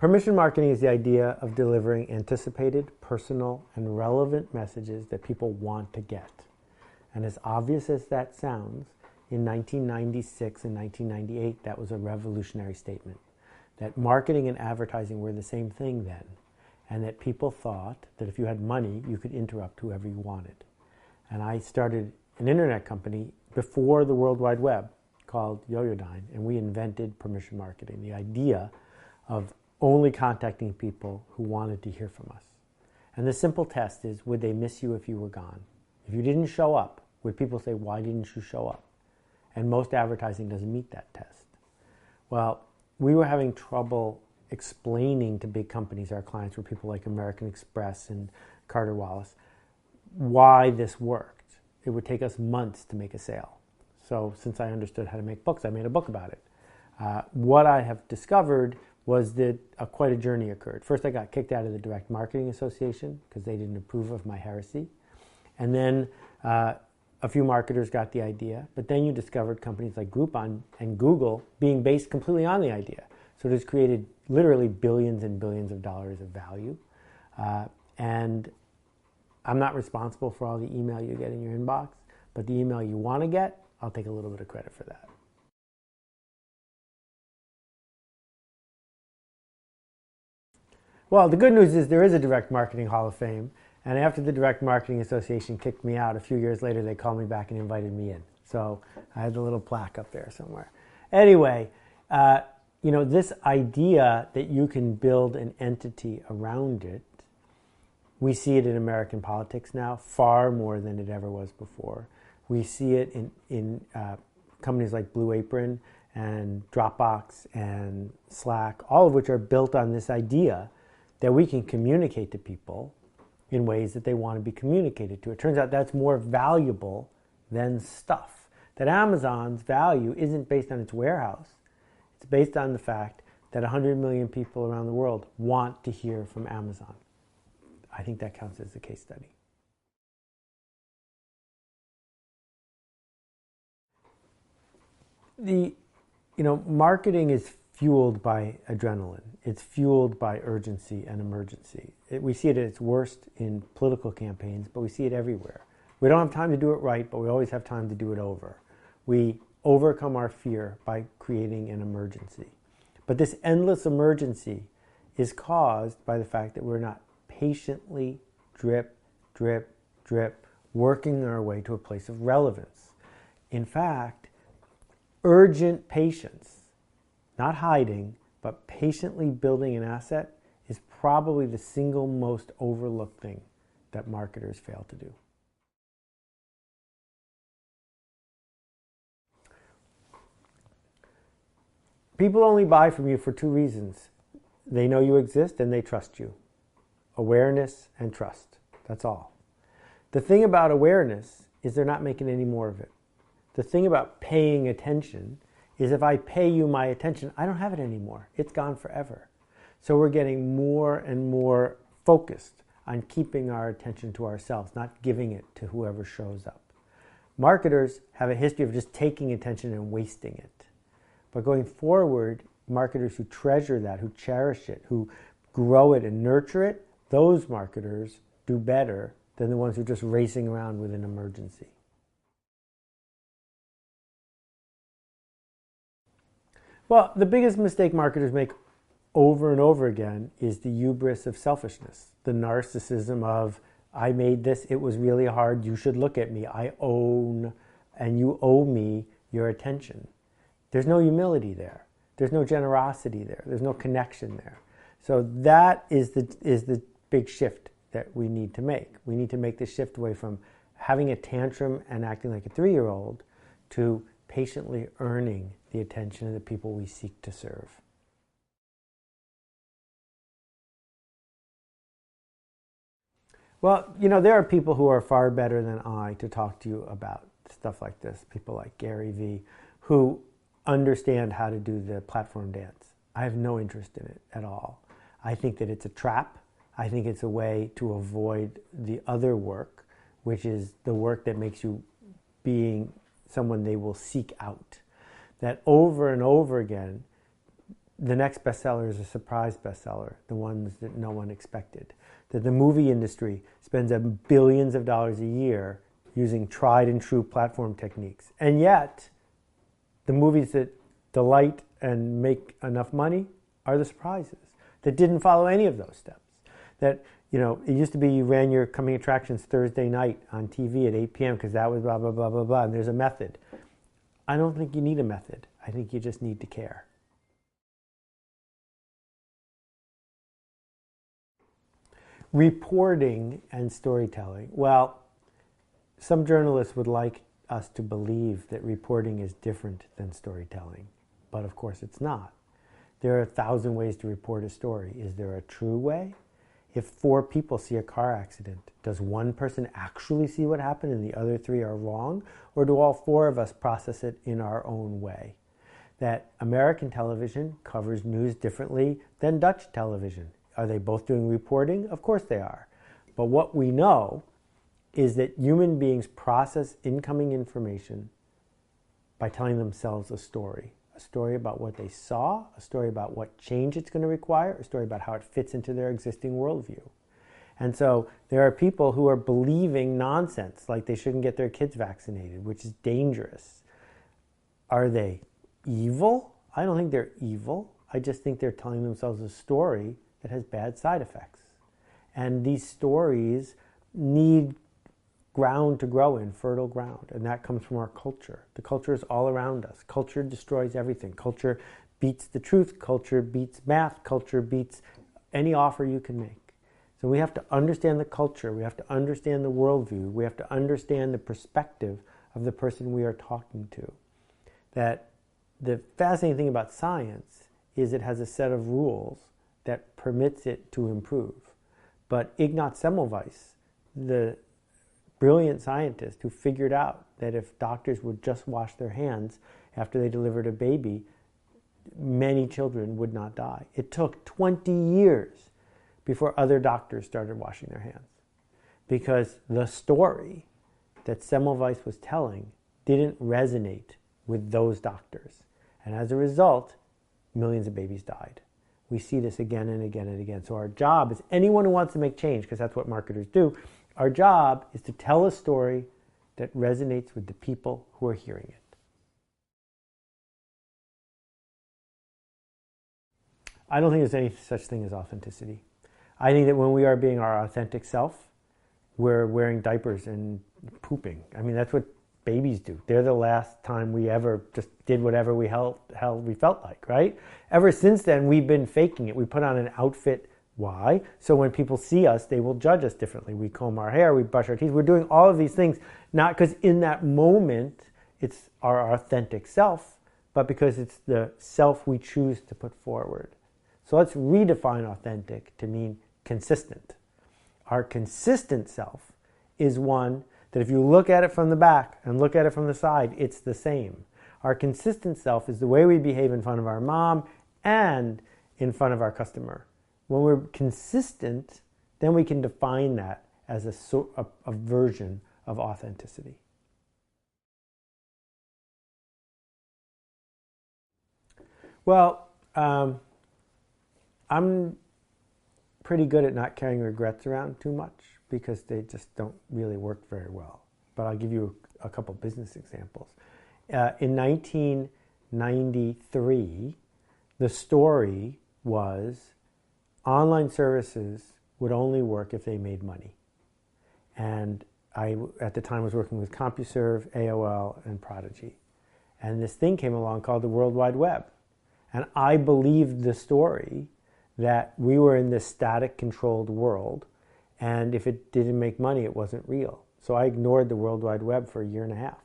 Permission marketing is the idea of delivering anticipated, personal, and relevant messages that people want to get. And as obvious as that sounds, in 1996 and 1998, that was a revolutionary statement. That marketing and advertising were the same thing then, and that people thought that if you had money, you could interrupt whoever you wanted. And I started an internet company before the World Wide Web called Yoyodyne, and we invented permission marketing, the idea of only contacting people who wanted to hear from us. And the simple test is, would they miss you if you were gone? If you didn't show up, would people say, why didn't you show up? And most advertising doesn't meet that test. Well, we were having trouble explaining to big companies, our clients were people like American Express and Carter Wallace, why this worked. It would take us months to make a sale. So since I understood how to make books, I made a book about it. What I have discovered was that quite a journey occurred. First, I got kicked out of the Direct Marketing Association because they didn't approve of my heresy. And then a few marketers got the idea, but then you discovered companies like Groupon and Google being based completely on the idea. So it has created literally billions and billions of dollars of value. And I'm not responsible for all the email you get in your inbox, but the email you want to get, I'll take a little bit of credit for that. Well, the good news is there is a Direct Marketing Hall of Fame, and after the Direct Marketing Association kicked me out, a few years later they called me back and invited me in. So I had a little plaque up there somewhere. Anyway, this idea that you can build an entity around it, we see it in American politics now far more than it ever was before. We see it in companies like Blue Apron and Dropbox and Slack, all of which are built on this idea that we can communicate to people in ways that they want to be communicated to. It turns out that's more valuable than stuff. That Amazon's value isn't based on its warehouse. It's based on the fact that 100 million people around the world want to hear from Amazon. I think that counts as a case study. Marketing is fueled by adrenaline. It's fueled by urgency and emergency. We see it at its worst in political campaigns, but we see it everywhere. We don't have time to do it right, but we always have time to do it over. We overcome our fear by creating an emergency. But this endless emergency is caused by the fact that we're not patiently, drip, drip, drip, working our way to a place of relevance. In fact, urgent patience, not hiding, but patiently building an asset is probably the single most overlooked thing that marketers fail to do. People only buy from you for two reasons. They know you exist and they trust you. Awareness and trust. That's all. The thing about awareness is they're not making any more of it. The thing about paying attention is if I pay you my attention, I don't have it anymore. It's gone forever. So we're getting more and more focused on keeping our attention to ourselves, not giving it to whoever shows up. Marketers have a history of just taking attention and wasting it. But going forward, marketers who treasure that, who cherish it, who grow it and nurture it, those marketers do better than the ones who are just racing around with an emergency. Well, the biggest mistake marketers make over and over again is the hubris of selfishness, the narcissism of, I made this, it was really hard, you should look at me, I own, and you owe me your attention. There's no humility there. There's no generosity there. There's no connection there. So that is the big shift that we need to make. We need to make the shift away from having a tantrum and acting like a 3-year-old to patiently earning the attention of the people we seek to serve. Well, there are people who are far better than I to talk to you about stuff like this. People like Gary Vee, who understand how to do the platform dance. I have no interest in it at all. I think that it's a trap. I think it's a way to avoid the other work, which is the work that makes you being someone they will seek out. That over and over again, the next bestseller is a surprise bestseller, the ones that no one expected. That the movie industry spends billions of dollars a year using tried and true platform techniques. And yet, the movies that delight and make enough money are the surprises that didn't follow any of those steps. That, you know, it used to be you ran your coming attractions Thursday night on TV at 8 p.m. because that was blah, blah, blah, blah, blah, and there's a method. I don't think you need a method. I think you just need to care. Reporting and storytelling. Well, some journalists would like us to believe that reporting is different than storytelling, but of course it's not. There are 1,000 ways to report a story. Is there a true way? If 4 people see a car accident, does one person actually see what happened and the other 3 are wrong? Or do all 4 of us process it in our own way? That American television covers news differently than Dutch television. Are they both doing reporting? Of course they are. But what we know is that human beings process incoming information by telling themselves a story about what they saw, a story about what change it's going to require, a story about how it fits into their existing worldview. And so there are people who are believing nonsense, like they shouldn't get their kids vaccinated, which is dangerous. Are they evil? I don't think they're evil. I just think they're telling themselves a story that has bad side effects. And these stories need ground to grow in, fertile ground, and that comes from our culture. The culture is all around us. Culture destroys everything. Culture beats the truth. Culture beats math. Culture beats any offer you can make. So we have to understand the culture. We have to understand the worldview. We have to understand the perspective of the person we are talking to. That the fascinating thing about science is it has a set of rules that permits it to improve. But Ignaz Semmelweis, the brilliant scientist who figured out that if doctors would just wash their hands after they delivered a baby, many children would not die. It took 20 years before other doctors started washing their hands because the story that Semmelweis was telling didn't resonate with those doctors. And as a result, millions of babies died. We see this again and again and again. So our job is anyone who wants to make change, because that's what marketers do, our job is to tell a story that resonates with the people who are hearing it. I don't think there's any such thing as authenticity. I think that when we are being our authentic self, we're wearing diapers and pooping. I mean, that's what babies do. They're the last time we ever just did whatever we felt like, right? Ever since then, we've been faking it. We put on an outfit. Why? So when people see us, they will judge us differently. We comb our hair, we brush our teeth. We're doing all of these things, not because in that moment it's our authentic self, but because it's the self we choose to put forward. So let's redefine authentic to mean consistent. Our consistent self is one that if you look at it from the back and look at it from the side, it's the same. Our consistent self is the way we behave in front of our mom and in front of our customer. When we're consistent, then we can define that as a version of authenticity. Well, I'm pretty good at not carrying regrets around too much because they just don't really work very well. But I'll give you a couple business examples. In 1993, the story was online services would only work if they made money. And I, at the time, was working with CompuServe, AOL, and Prodigy. And this thing came along called the World Wide Web. And I believed the story that we were in this static, controlled world, and if it didn't make money, it wasn't real. So I ignored the World Wide Web for a year and a half.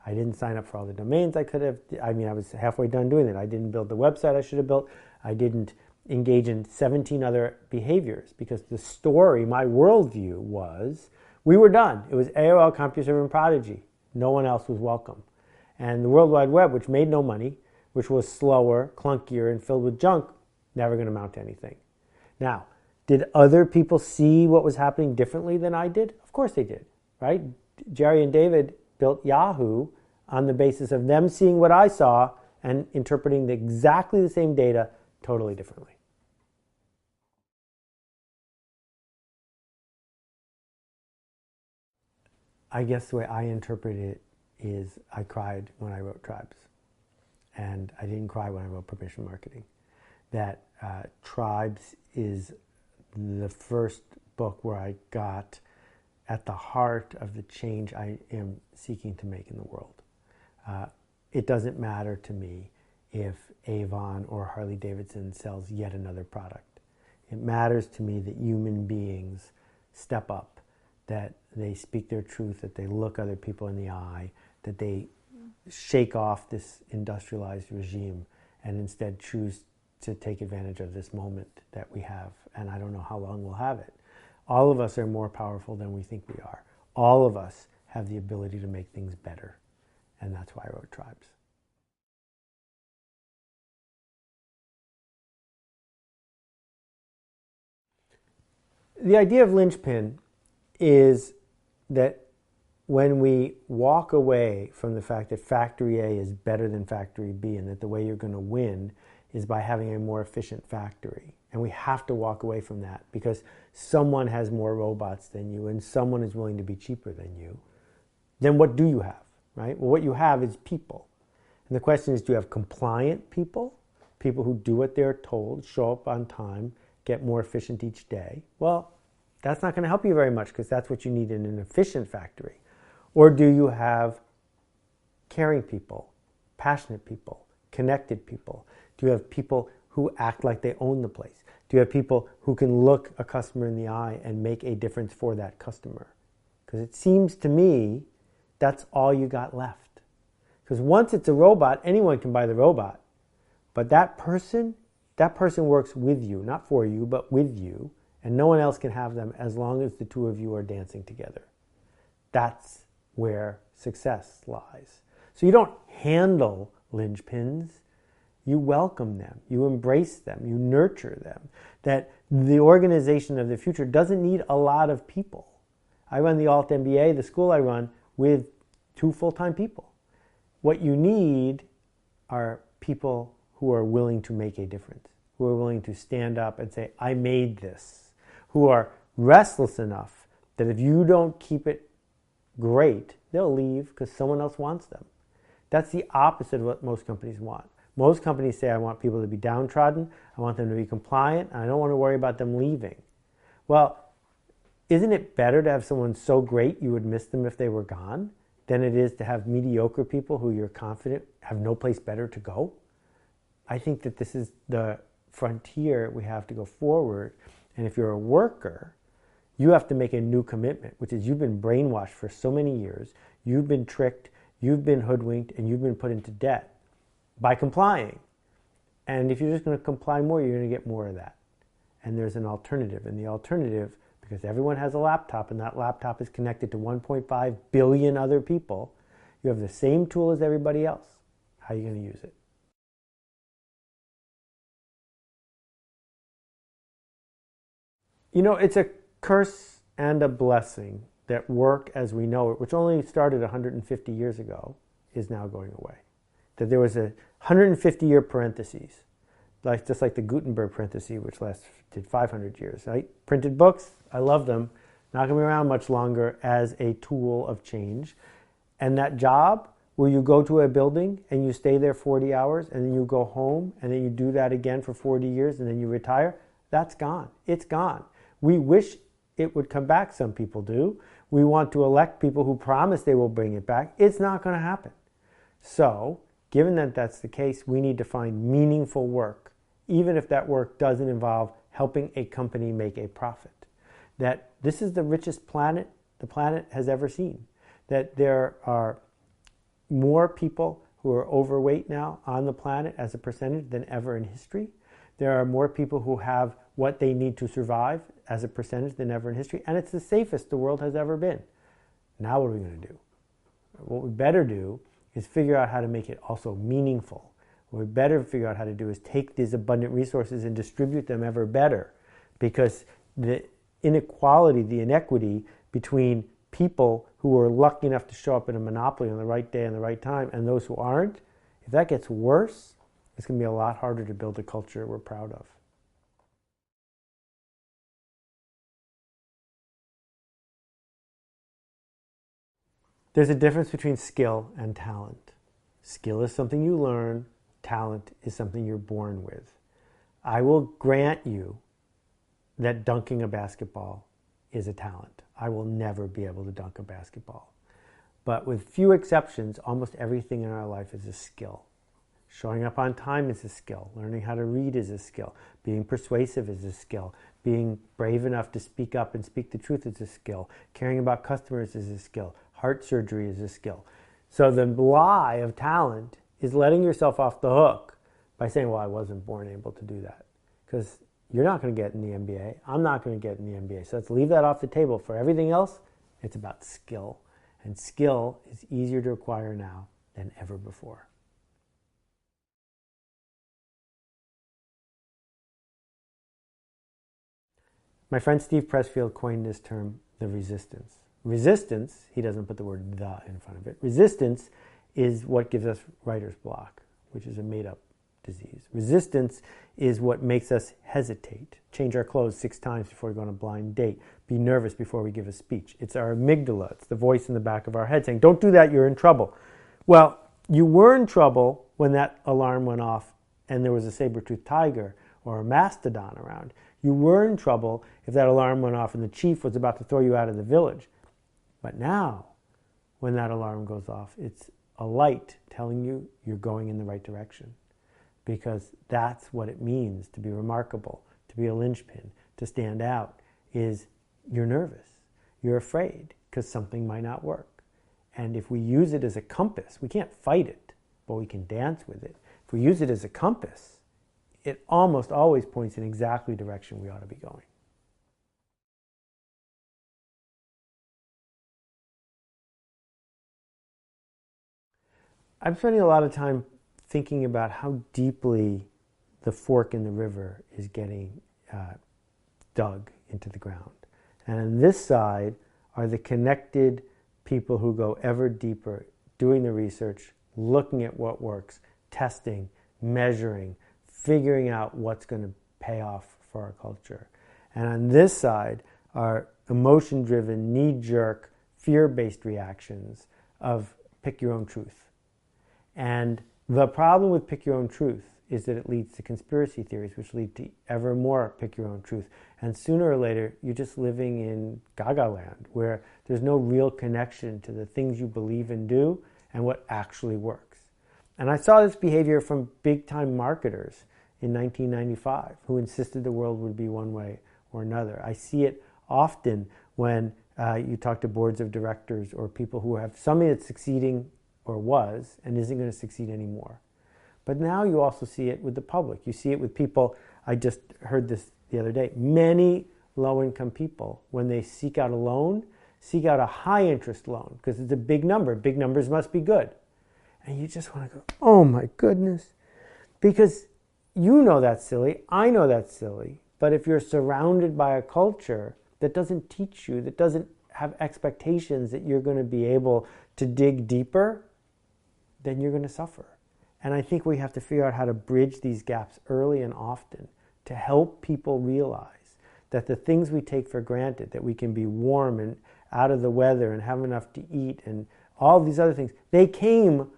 I didn't sign up for all the domains I could have. I mean, I was halfway done doing it. I didn't build the website I should have built. I didn't engage in 17 other behaviors because the story, my worldview was, we were done. It was AOL, CompuServe, and Prodigy. No one else was welcome. And the World Wide Web, which made no money, which was slower, clunkier, and filled with junk, never going to amount to anything. Now, did other people see what was happening differently than I did? Of course they did, right? Jerry and David built Yahoo on the basis of them seeing what I saw and interpreting exactly the same data totally differently. I guess the way I interpret it is I cried when I wrote Tribes. And I didn't cry when I wrote Permission Marketing. That Tribes is the first book where I got at the heart of the change I am seeking to make in the world. It doesn't matter to me if Avon or Harley Davidson sells yet another product. It matters to me that human beings step up, that they speak their truth, that they look other people in the eye, that they shake off this industrialized regime and instead choose to take advantage of this moment that we have. And I don't know how long we'll have it. All of us are more powerful than we think we are. All of us have the ability to make things better. And that's why I wrote Tribes. The idea of Linchpin is that when we walk away from the fact that Factory A is better than Factory B and that the way you're going to win is by having a more efficient factory, and we have to walk away from that because someone has more robots than you and someone is willing to be cheaper than you, then what do you have, right? Well, what you have is people. And the question is, do you have compliant people? People who do what they're told, show up on time, get more efficient each day? Well, that's not going to help you very much because that's what you need in an efficient factory. Or do you have caring people, passionate people, connected people? Do you have people who act like they own the place? Do you have people who can look a customer in the eye and make a difference for that customer? Because it seems to me that's all you got left. Because once it's a robot, anyone can buy the robot. But that person works with you, not for you, but with you. And no one else can have them as long as the two of you are dancing together. That's where success lies. So you don't handle linchpins. You welcome them. You embrace them. You nurture them. That the organization of the future doesn't need a lot of people. I run the Alt MBA, the school I run, with 2 full-time people. What you need are people who are willing to make a difference, who are willing to stand up and say, I made this, who are restless enough that if you don't keep it great, they'll leave because someone else wants them. That's the opposite of what most companies want. Most companies say, I want people to be downtrodden, I want them to be compliant, and I don't want to worry about them leaving. Well, isn't it better to have someone so great you would miss them if they were gone than it is to have mediocre people who you're confident have no place better to go? I think that this is the frontier we have to go forward. And if you're a worker, you have to make a new commitment, which is you've been brainwashed for so many years, you've been tricked, you've been hoodwinked, and you've been put into debt by complying. And if you're just going to comply more, you're going to get more of that. And there's an alternative. And the alternative, because everyone has a laptop and that laptop is connected to 1.5 billion other people, you have the same tool as everybody else. How are you going to use it? You know, it's a curse and a blessing that work as we know it, which only started 150 years ago, is now going away. That there was a 150-year parentheses, just like the Gutenberg parenthesis, which lasted 500 years, right? Printed books, I love them, not going to be around much longer as a tool of change. And that job where you go to a building and you stay there 40 hours and then you go home and then you do that again for 40 years and then you retire, that's gone. It's gone. We wish it would come back, some people do. We want to elect people who promise they will bring it back. It's not going to happen. So, given that that's the case, we need to find meaningful work, even if that work doesn't involve helping a company make a profit. That this is the richest planet the planet has ever seen. That there are more people who are overweight now on the planet as a percentage than ever in history. There are more people who have what they need to survive as a percentage than ever in history. And it's the safest the world has ever been. Now what are we going to do? What we better do is figure out how to make it also meaningful. What we better figure out how to do is take these abundant resources and distribute them ever better. Because the inequality, the inequity between people who are lucky enough to show up in a monopoly on the right day and the right time and those who aren't, if that gets worse, It's going to be a lot harder to build a culture we're proud of. There's a difference between skill and talent. Skill is something you learn. Talent is something you're born with. I will grant you that dunking a basketball is a talent. I will never be able to dunk a basketball. But with few exceptions, almost everything in our life is a skill. Showing up on time is a skill. Learning how to read is a skill. Being persuasive is a skill. Being brave enough to speak up and speak the truth is a skill. Caring about customers is a skill. Heart surgery is a skill. So the lie of talent is letting yourself off the hook by saying, well, I wasn't born able to do that. Because you're not going to get in the MBA. I'm not going to get in the MBA. So let's leave that off the table. For everything else, it's about skill. And skill is easier to acquire now than ever before. My friend Steve Pressfield coined this term, the resistance. Resistance, he doesn't put the word "the" in front of it. Resistance is what gives us writer's block, which is a made-up disease. Resistance is what makes us hesitate, change our clothes 6 times before we go on a blind date, be nervous before we give a speech. It's our amygdala. It's the voice in the back of our head saying, don't do that, you're in trouble. Well, you were in trouble when that alarm went off and there was a saber-toothed tiger or a mastodon around. You were in trouble if that alarm went off and the chief was about to throw you out of the village. But now, when that alarm goes off, it's a light telling you you're going in the right direction. Because that's what it means to be remarkable, to be a linchpin, to stand out, is you're nervous, you're afraid, because something might not work. And if we use it as a compass, we can't fight it, but we can dance with it. If we use it as a compass, it almost always points in exactly the direction we ought to be going. I'm spending a lot of time thinking about how deeply the fork in the river is getting dug into the ground. And on this side are the connected people who go ever deeper, doing the research, looking at what works, testing, measuring, figuring out what's going to pay off for our culture. And on this side are emotion-driven, knee-jerk, fear-based reactions of pick your own truth. And the problem with pick your own truth is that it leads to conspiracy theories, which lead to ever more pick your own truth. And sooner or later, you're just living in Gaga land, where there's no real connection to the things you believe and do and what actually works. And I saw this behavior from big-time marketers in 1995 who insisted the world would be one way or another. I see it often when you talk to boards of directors or people who have something that's succeeding or was and isn't going to succeed anymore. But now you also see it with the public. You see it with people, I just heard this the other day, many low-income people, when they seek out a loan, seek out a high-interest loan because it's a big number. Big numbers must be good. And you just want to go, oh my goodness. Because you know that's silly, I know that's silly, but if you're surrounded by a culture that doesn't teach you, that doesn't have expectations that you're going to be able to dig deeper, then you're going to suffer. And I think we have to figure out how to bridge these gaps early and often to help people realize that the things we take for granted, that we can be warm and out of the weather and have enough to eat and all these other things, they came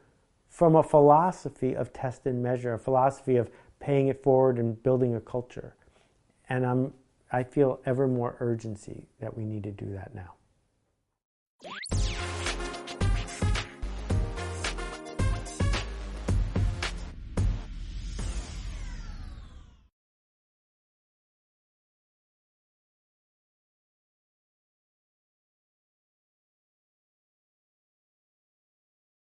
from a philosophy of test and measure, a philosophy of paying it forward and building a culture. And I feel ever more urgency that we need to do that now.